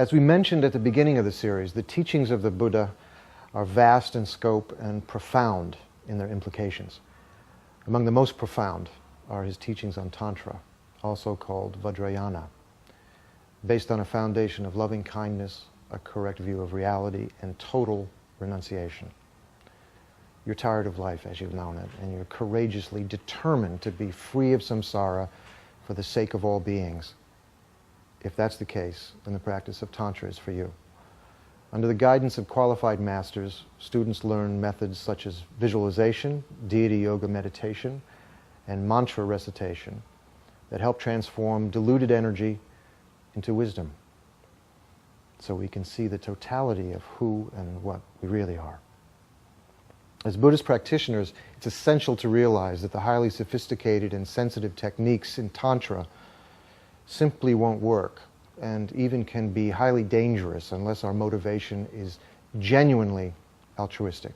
As we mentioned at the beginning of the series, the teachings of the Buddha are vast in scope and profound in their implications. Among the most profound are his teachings on Tantra, also called Vajrayana, based on a foundation of loving kindness, a correct view of reality, and total renunciation. You're tired of life as you've known it, and you're courageously determined to be free of samsara for the sake of all beings. If that's the case, then the practice of Tantra is for you. Under the guidance of qualified masters, students learn methods such as visualization, deity yoga meditation, and mantra recitation that help transform diluted energy into wisdom, so we can see the totality of who and what we really are. As Buddhist practitioners, it's essential to realize that the highly sophisticated and sensitive techniques in Tantra simply won't work, and even can be highly dangerous unless our motivation is genuinely altruistic.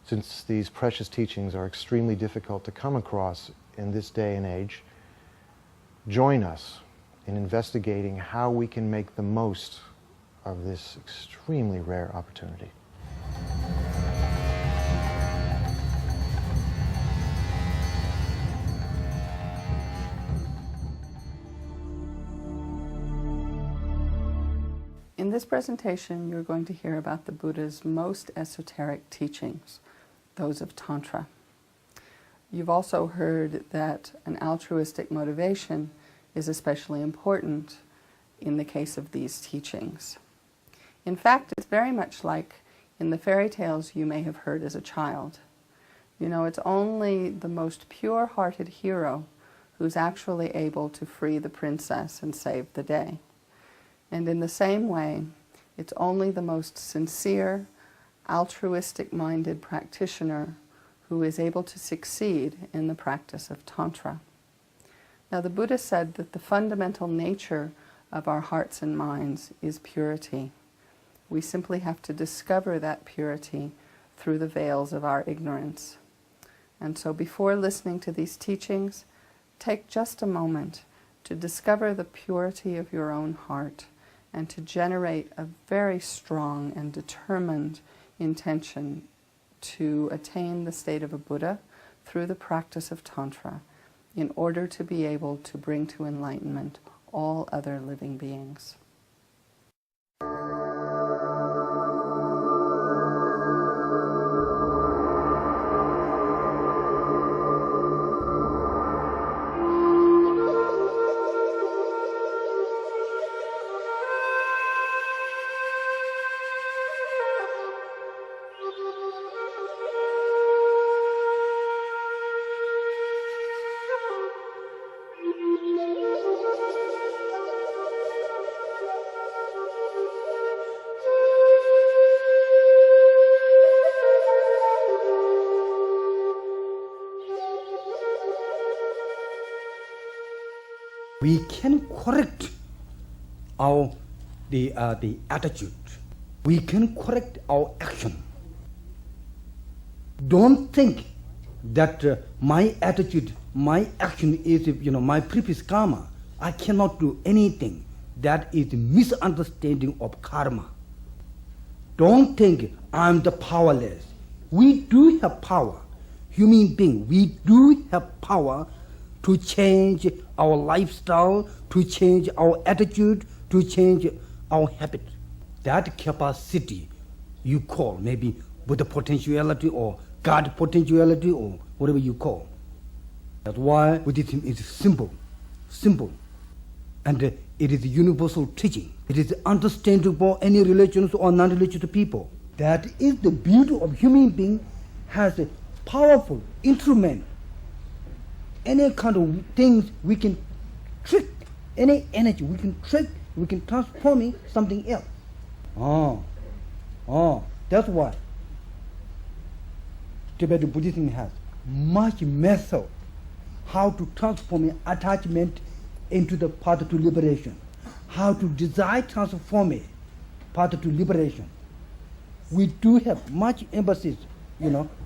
Since these precious teachings are extremely difficult to come across in this day and age, join us in investigating how we can make the most of this extremely rare opportunity. In this presentation, you're going to hear about the Buddha's most esoteric teachings, those of Tantra. You've also heard that an altruistic motivation is especially important in the case of these teachings. In fact, it's very much like in the fairy tales you may have heard as a child. You know, it's only the most pure-hearted hero who's actually able to free the princess and save the day. And in the same way, it's only the most sincere, altruistic-minded practitioner who is able to succeed in the practice of Tantra. Now, the Buddha said that the fundamental nature of our hearts and minds is purity. We simply have to discover that purity through the veils of our ignorance. And so before listening to these teachings, take just a moment to discover the purity of your own heart and to generate a very strong and determined intention to attain the state of a Buddha through the practice of Tantra in order to be able to bring to enlightenment all other living beings. We can correct the attitude. We can correct our action. Don't think that my attitude, my action is, my previous karma. I cannot do anything. That is misunderstanding of karma. Don't think I'm the powerless. We do have power. Human being, we do have power to change our lifestyle, to change our attitude, to change our habit. That capacity you call maybe Buddha potentiality or God potentiality or whatever you call. That's why Buddhism is simple. And it is universal teaching. It is understandable any religions or non-religious people. That is the beauty of human being has a powerful instrument. Any kind of things we can trick, any energy we can trick, we can transform it something else. That's why Tibetan Buddhism has much method how to transform attachment into the path to liberation, how to desire transform it, path to liberation. We do have much emphasis,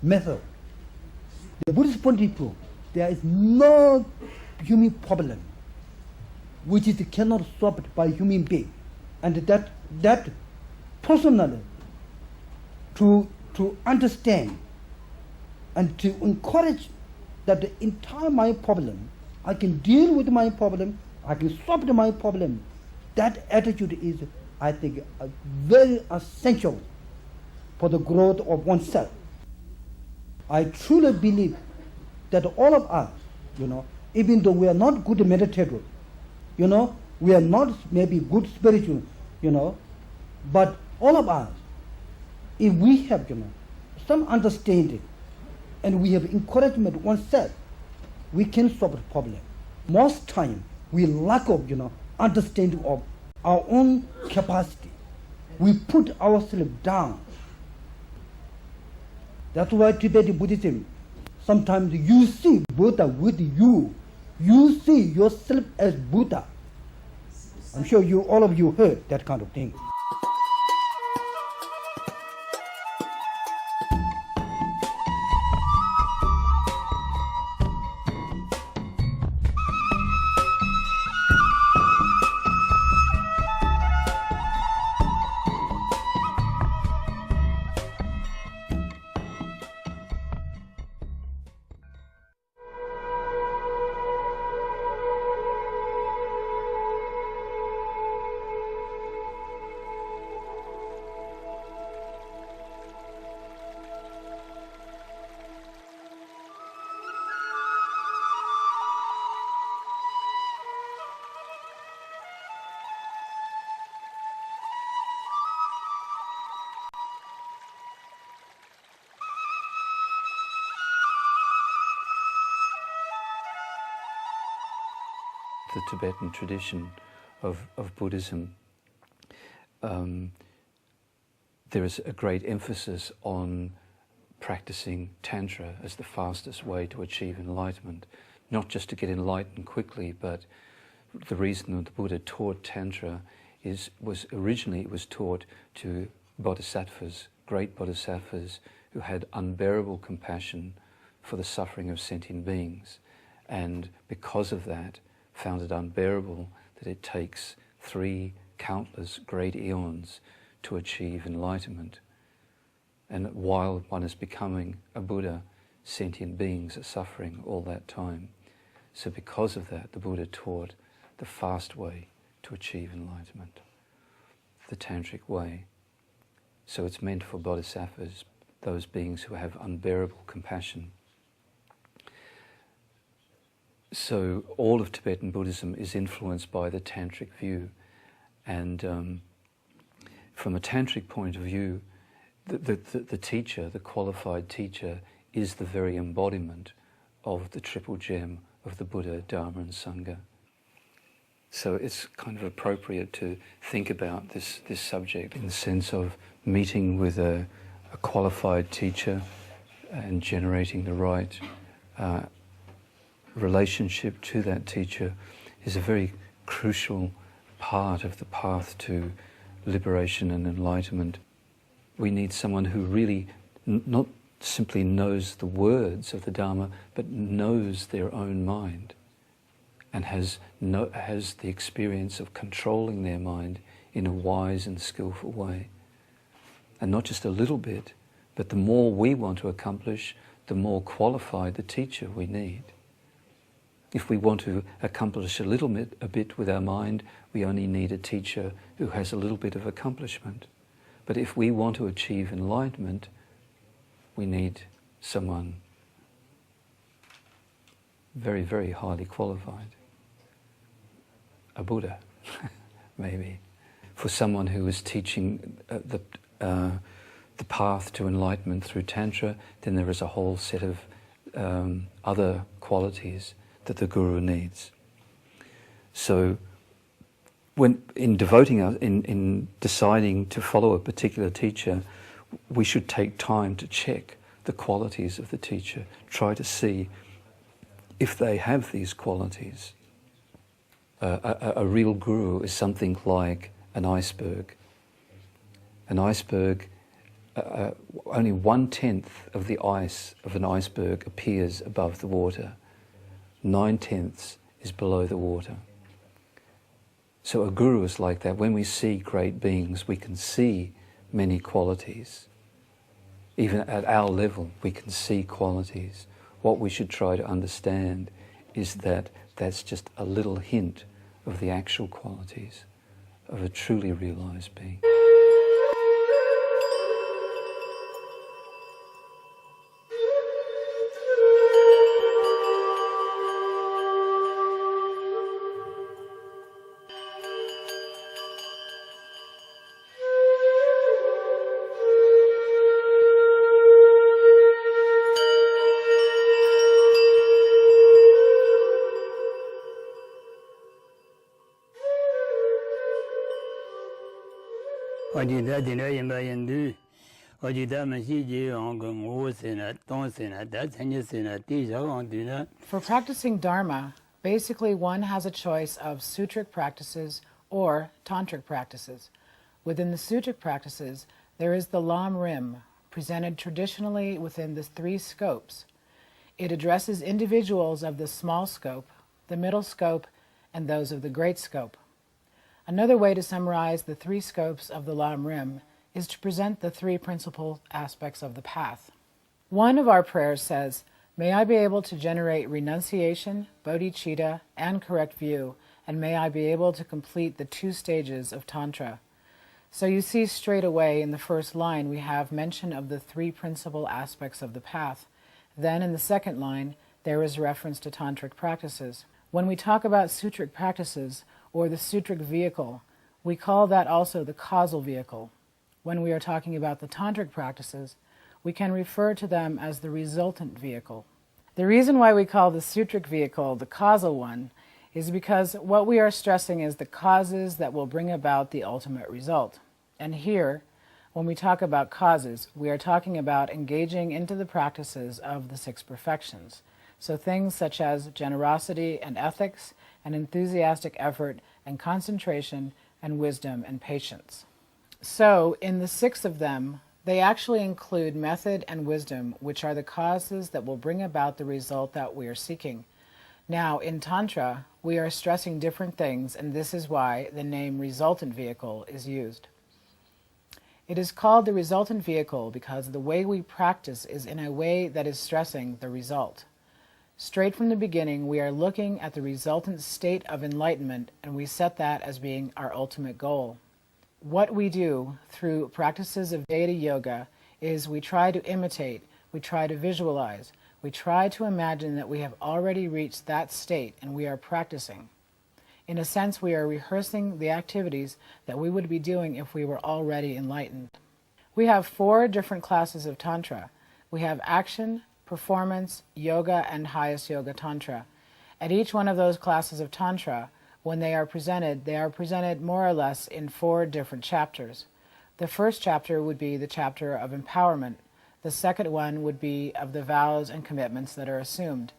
method. The Buddhist point of view, there is no human problem which is cannot solved by human being. and that personally to understand and to encourage that the entire my problem, I can deal with my problem, I can solve my problem. That attitude is, I think, very essential for the growth of oneself. I truly believe that all of us, even though we are not good meditators, we are not maybe good spiritual, but all of us, if we have, some understanding and we have encouragement oneself, we can solve the problem. Most time, we lack of, understanding of our own capacity. We put ourselves down. That's why Tibetan Buddhism, sometimes you see Buddha with you. You see yourself as Buddha. I'm sure all of you heard that kind of thing. The Tibetan tradition of Buddhism, there is a great emphasis on practicing Tantra as the fastest way to achieve enlightenment. Not just to get enlightened quickly, but the reason that the Buddha taught Tantra was originally taught to bodhisattvas, great bodhisattvas who had unbearable compassion for the suffering of sentient beings, and because of that found it unbearable that it takes 3 countless great eons to achieve enlightenment. And while one is becoming a Buddha, sentient beings are suffering all that time. So because of that, the Buddha taught the fast way to achieve enlightenment, the tantric way. So it's meant for bodhisattvas, those beings who have unbearable compassion. So all of Tibetan Buddhism is influenced by the tantric view, and from a tantric point of view, the teacher, the qualified teacher, is the very embodiment of the triple gem of the Buddha, Dharma and Sangha. So it's kind of appropriate to think about this subject in the sense of meeting with a qualified teacher and generating the right relationship to that teacher is a very crucial part of the path to liberation and enlightenment. We need someone who really not simply knows the words of the Dharma, but knows their own mind and has the experience of controlling their mind in a wise and skillful way. And not just a little bit, but the more we want to accomplish, the more qualified the teacher we need. If we want to accomplish a bit with our mind, we only need a teacher who has a little bit of accomplishment. But if we want to achieve enlightenment, we need someone very, very highly qualified. A Buddha, maybe. For someone who is teaching the path to enlightenment through Tantra, then there is a whole set of other qualities that the Guru needs. So in deciding to follow a particular teacher, we should take time to check the qualities of the teacher, try to see if they have these qualities. A real guru is something like an iceberg. An iceberg, only 1/10 of the ice of an iceberg appears above the water. 9/10 is below the water. So a guru is like that. When we see great beings, we can see many qualities. Even at our level, we can see qualities. What we should try to understand is that that's just a little hint of the actual qualities of a truly realized being. For practicing Dharma, basically one has a choice of sutric practices or tantric practices. Within the sutric practices, there is the Lam Rim, presented traditionally within the three scopes. It addresses individuals of the small scope, the middle scope, and those of the great scope. Another way to summarize the three scopes of the Lam Rim is to present the three principal aspects of the path. One of our prayers says, "May I be able to generate renunciation, bodhicitta, and correct view, and may I be able to complete the 2 stages of Tantra." So you see straight away in the first line we have mention of the 3 principal aspects of the path. Then in the second line there is reference to tantric practices. When we talk about sutric practices, or the sutric vehicle, we call that also the causal vehicle. When we are talking about the tantric practices, we can refer to them as the resultant vehicle. The reason why we call the sutric vehicle the causal one is because what we are stressing is the causes that will bring about the ultimate result. And here, when we talk about causes, we are talking about engaging into the practices of the 6 perfections. So things such as generosity and ethics, and enthusiastic effort and concentration and wisdom and patience. So in the 6 of them, they actually include method and wisdom, which are the causes that will bring about the result that we are seeking. Now, in Tantra, we are stressing different things, and this is why the name resultant vehicle is used. It is called the resultant vehicle because the way we practice is in a way that is stressing the result. Straight from the beginning, we are looking at the resultant state of enlightenment, and we set that as being our ultimate goal. What we do through practices of Veda Yoga is we try to imitate, we try to visualize, we try to imagine that we have already reached that state and we are practicing. In a sense, we are rehearsing the activities that we would be doing if we were already enlightened. We have 4 different classes of Tantra. We have action, performance, yoga, and highest yoga Tantra. At each one of those classes of Tantra, when they are presented more or less in 4 different chapters. The first chapter would be the chapter of empowerment. The second one would be of the vows and commitments that are assumed.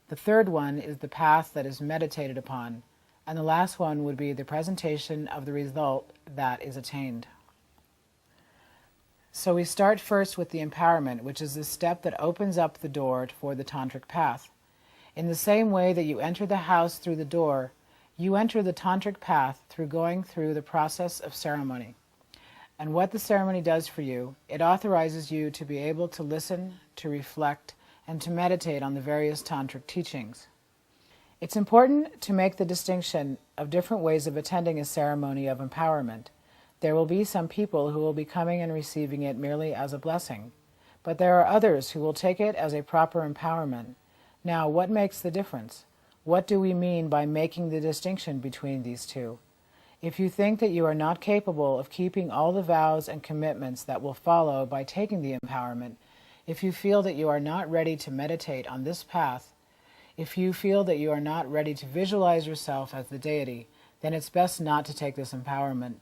The third one is the path that is meditated upon. And the last one would be the presentation of the result that is attained. So we start first with the empowerment, which is the step that opens up the door for the tantric path. In the same way that you enter the house through the door, you enter the tantric path through going through the process of ceremony. And what the ceremony does for you, it authorizes you to be able to listen, to reflect, and to meditate on the various tantric teachings. It's important to make the distinction of different ways of attending a ceremony of empowerment. There will be some people who will be coming and receiving it merely as a blessing, but there are others who will take it as a proper empowerment. Now, what makes the difference? What do we mean by making the distinction between these two? If you think that you are not capable of keeping all the vows and commitments that will follow by taking the empowerment, if you feel that you are not ready to meditate on this path, if you feel that you are not ready to visualize yourself as the deity, then it's best not to take this empowerment.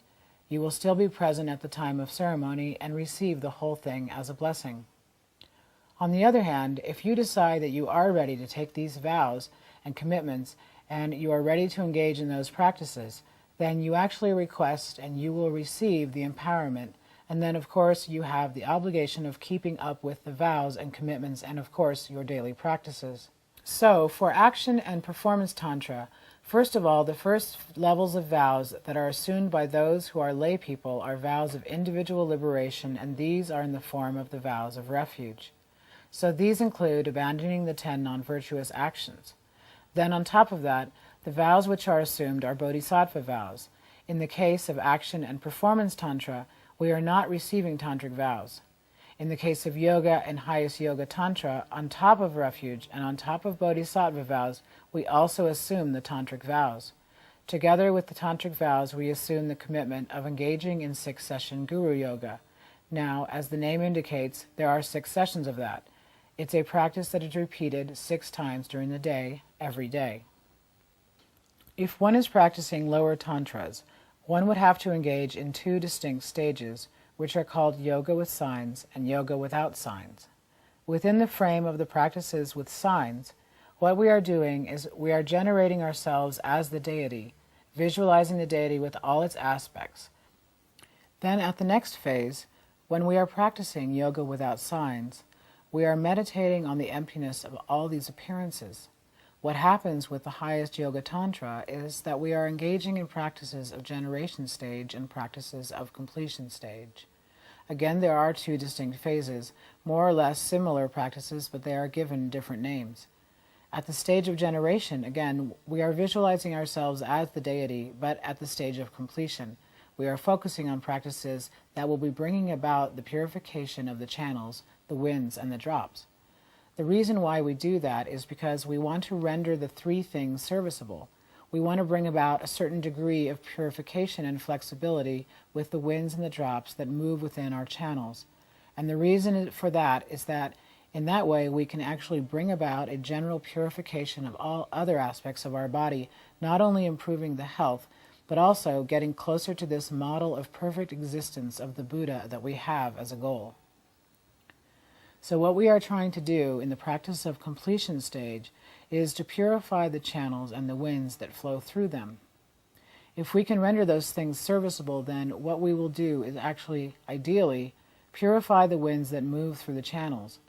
You will still be present at the time of ceremony and receive the whole thing as a blessing. On the other hand, if you decide that you are ready to take these vows and commitments and you are ready to engage in those practices, then you actually request and you will receive the empowerment, and then of course you have the obligation of keeping up with the vows and commitments and of course your daily practices. So for action and performance tantra, First of all, the first levels of vows that are assumed by those who are lay people are vows of individual liberation, and these are in the form of the vows of refuge. So these include abandoning the 10 non-virtuous actions. Then on top of that, the vows which are assumed are bodhisattva vows. In the case of action and performance tantra, we are not receiving tantric vows. In the case of yoga and highest yoga tantra, on top of refuge and on top of bodhisattva vows, we also assume the tantric vows. Together with the tantric vows, we assume the commitment of engaging in 6-session guru yoga. Now, as the name indicates, there are 6 sessions of that. It's a practice that is repeated 6 times during the day, every day. If one is practicing lower tantras, one would have to engage in 2 distinct stages, which are called yoga with signs and yoga without signs. Within the frame of the practices with signs, what we are doing is we are generating ourselves as the deity, visualizing the deity with all its aspects. Then at the next phase, when we are practicing yoga without signs, we are meditating on the emptiness of all these appearances. What happens with the highest yoga tantra is that we are engaging in practices of generation stage and practices of completion stage. Again, there are 2 distinct phases, more or less similar practices, but they are given different names. At the stage of generation, again, we are visualizing ourselves as the deity, but at the stage of completion, we are focusing on practices that will be bringing about the purification of the channels, the winds, and the drops. The reason why we do that is because we want to render the 3 things serviceable. We want to bring about a certain degree of purification and flexibility with the winds and the drops that move within our channels. And the reason for that is that in that way we can actually bring about a general purification of all other aspects of our body, not only improving the health, but also getting closer to this model of perfect existence of the Buddha that we have as a goal. So what we are trying to do in the practice of completion stage is to purify the channels and the winds that flow through them. If we can render those things serviceable, then what we will do is actually, ideally, purify the winds that move through the channels.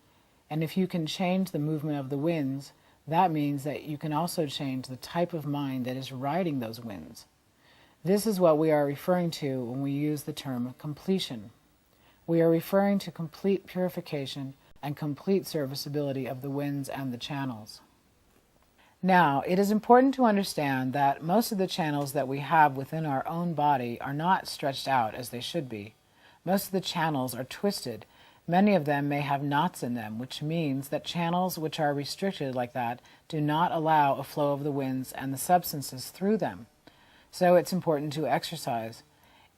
And if you can change the movement of the winds, that means that you can also change the type of mind that is riding those winds. This is what we are referring to when we use the term completion. We are referring to complete purification and complete serviceability of the winds and the channels. Now, it is important to understand that most of the channels that we have within our own body are not stretched out as they should be. Most of the channels are twisted. Many of them may have knots in them, which means that channels which are restricted like that do not allow a flow of the winds and the substances through them. So it's important to exercise.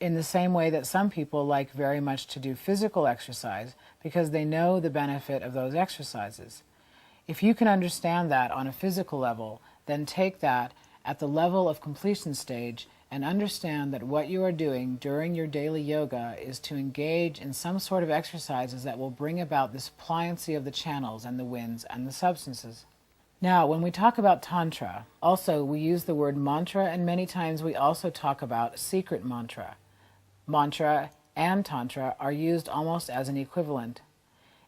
In the same way that some people like very much to do physical exercise because they know the benefit of those exercises. If you can understand that on a physical level, then take that at the level of completion stage and understand that what you are doing during your daily yoga is to engage in some sort of exercises that will bring about this pliancy of the channels and the winds and the substances. Now, when we talk about Tantra, also we use the word mantra, and many times we also talk about secret mantra. Mantra and Tantra are used almost as an equivalent.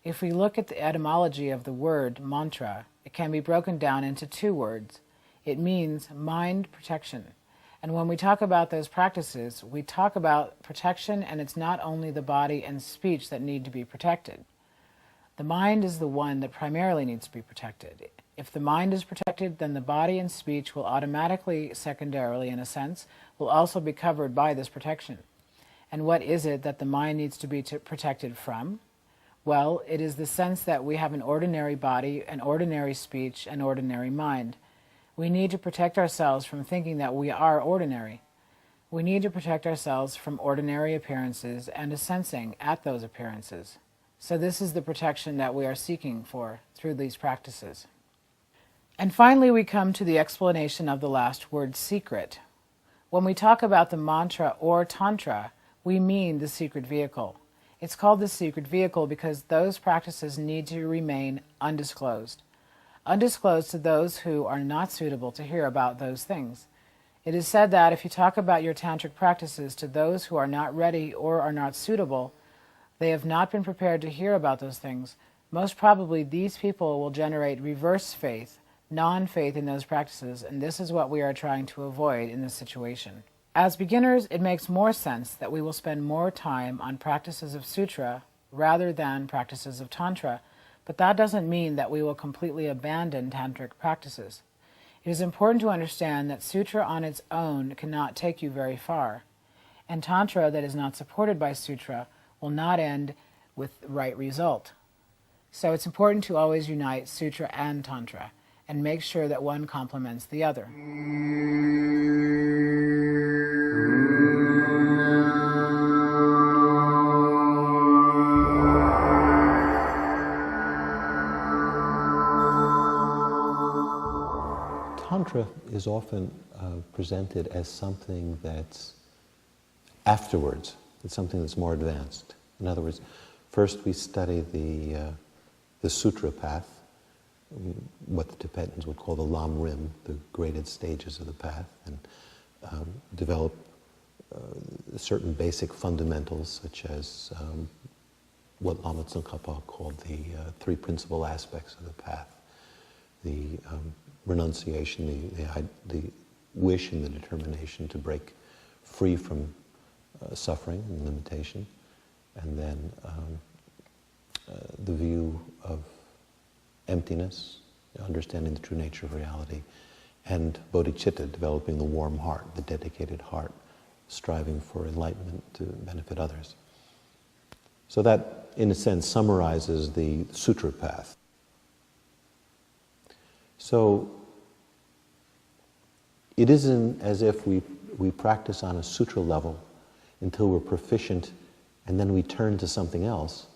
If we look at the etymology of the word mantra, it can be broken down into 2 words. It means mind protection. And when we talk about those practices, we talk about protection, and it's not only the body and speech that need to be protected. The mind is the one that primarily needs to be protected. If the mind is protected, then the body and speech will automatically, secondarily in a sense, will also be covered by this protection. And what is it that the mind needs to be protected from? Well, it is the sense that we have an ordinary body, an ordinary speech, an ordinary mind. We need to protect ourselves from thinking that we are ordinary. We need to protect ourselves from ordinary appearances and a sensing at those appearances. So this is the protection that we are seeking for through these practices. And finally, we come to the explanation of the last word, secret. When we talk about the mantra or Tantra, we mean the secret vehicle. It's called the secret vehicle because those practices need to remain undisclosed. Undisclosed to those who are not suitable to hear about those things. It is said that if you talk about your tantric practices to those who are not ready or are not suitable, they have not been prepared to hear about those things. Most probably these people will generate reverse faith, non-faith in those practices, and this is what we are trying to avoid in this situation. As beginners, it makes more sense that we will spend more time on practices of Sutra rather than practices of Tantra, but that doesn't mean that we will completely abandon Tantric practices. It is important to understand that Sutra on its own cannot take you very far, and Tantra that is not supported by Sutra will not end with the right result. So it's important to always unite Sutra and Tantra, and make sure that one complements the other. Tantra is often presented as something that's afterwards. It's something that's more advanced. In other words, first we study the sutra path, what the Tibetans would call the lam rim, the graded stages of the path, and develop certain basic fundamentals, such as what Lama Tsongkhapa called the three principal aspects of the path: the renunciation, the wish and the determination to break free from suffering and limitation, and then the view of emptiness, understanding the true nature of reality, and bodhicitta, developing the warm heart, the dedicated heart, striving for enlightenment to benefit others. So that, in a sense, summarizes the sutra path. So it isn't as if we practice on a sutra level until we're proficient and then we turn to something else.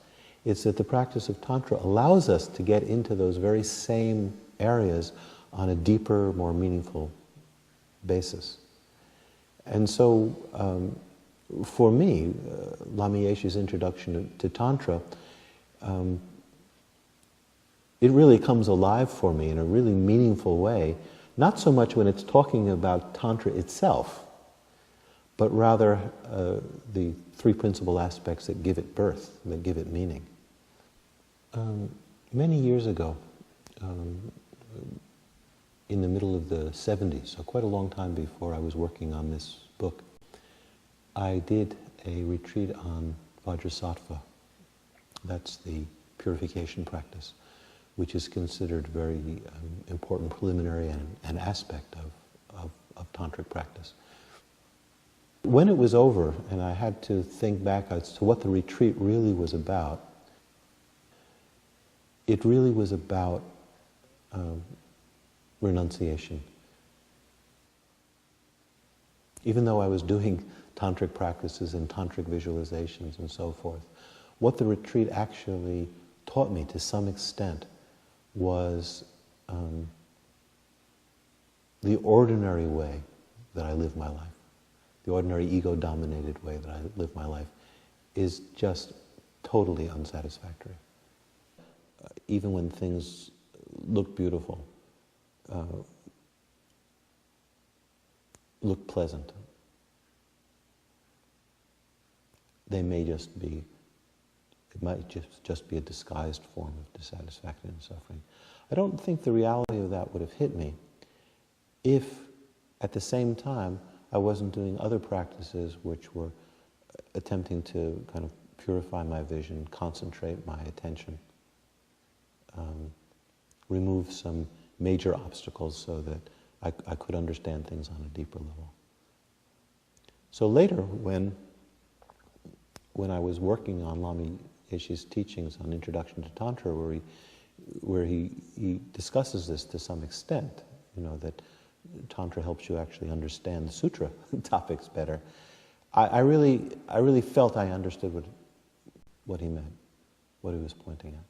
It's that the practice of Tantra allows us to get into those very same areas on a deeper, more meaningful basis. And so, for me, Lama Yeshe's introduction to Tantra, it really comes alive for me in a really meaningful way, not so much when it's talking about Tantra itself, but rather the three principal aspects that give it birth, that give it meaning. Many years ago, in the middle of the 70s, so quite a long time before I was working on this book, I did a retreat on Vajrasattva. That's the purification practice, which is considered a very important preliminary and aspect of tantric practice. When it was over, and I had to think back as to what the retreat really was about, it really was about renunciation. Even though I was doing tantric practices and tantric visualizations and so forth, what the retreat actually taught me to some extent was the ordinary way that I live my life, the ordinary ego-dominated way that I live my life, is just totally unsatisfactory. Even when things look beautiful, look pleasant, they may just be, it might just be a disguised form of dissatisfaction and suffering. I don't think the reality of that would have hit me if, at the same time, I wasn't doing other practices which were attempting to kind of purify my vision, concentrate my attention, remove some major obstacles so that I could understand things on a deeper level. So later, when I was working on Lama Yeshe's teachings on Introduction to Tantra, where he discusses this to some extent, that Tantra helps you actually understand the sutra topics better, I really felt I understood what he meant, what he was pointing at.